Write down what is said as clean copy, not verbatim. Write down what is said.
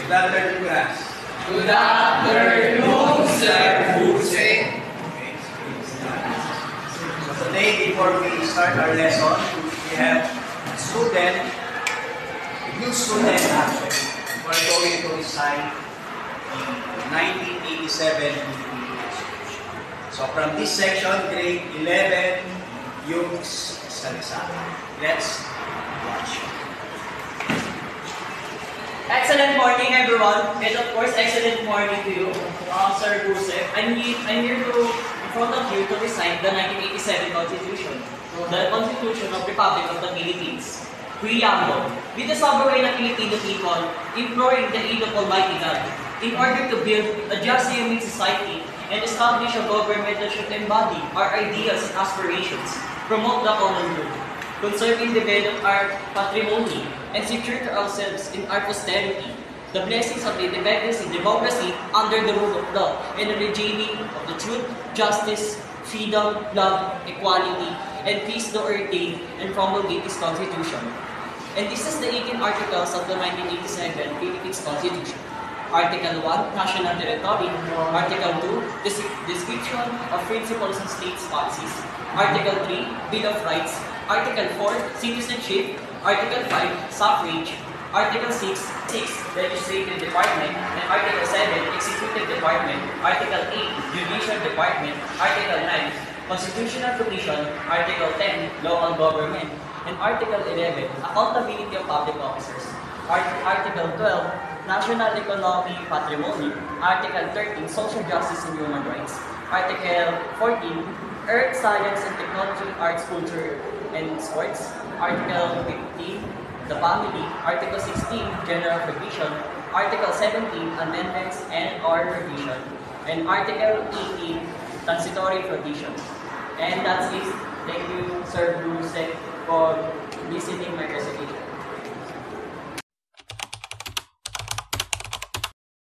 Good afternoon, class. Good afternoon, Sir Jose. So today, before we start our lesson, we have student, new student actually. We're going to recite the 1987 Philippine Constitution. So from this section, grade 11, yung salisa. Let's watch. Excellent morning, everyone. And of course, excellent morning to you, Sir Jose. I'm here in front of you to recite the 1987 Constitution, the Constitution of the Republic of the Philippines. Preamble. With the sovereign of Filipino people, imploring the aid of Almighty God, in order to build a just and humane society and establish a government that should embody our ideals and aspirations, promote the common good, conserve and develop our patrimony, and secure to ourselves in our posterity the blessings of the independence and democracy under the rule of law and the regime of the truth, justice, freedom, love, equality, and peace to ordain and promulgate this Constitution. And this is the 18 articles of the 1987 Philippines Constitution. Article 1, National Territory. Article 2, Description of Principles and States Policies. Article 3, Bill of Rights. Article 4, Citizenship. Article 5, Suffrage. Article 6, Legislative Department. And Article 7, Executive Department. Article 8, Judicial Department. Article 9, Constitutional Commission. Article 10, Local Government. And Article 11, Accountability of Public Officers. Article 12, National Economy, Patrimony. Article 13, Social Justice and Human Rights. Article 14, Earth, Science and Technology, Arts, Culture, and Sports. Article 15, the Family. Article 16, General Provision. Article 17, Amendments and or Revision. And Article 18, Transitory Provision. And that's it. Thank you, Sir Bruce, for listening my presentation.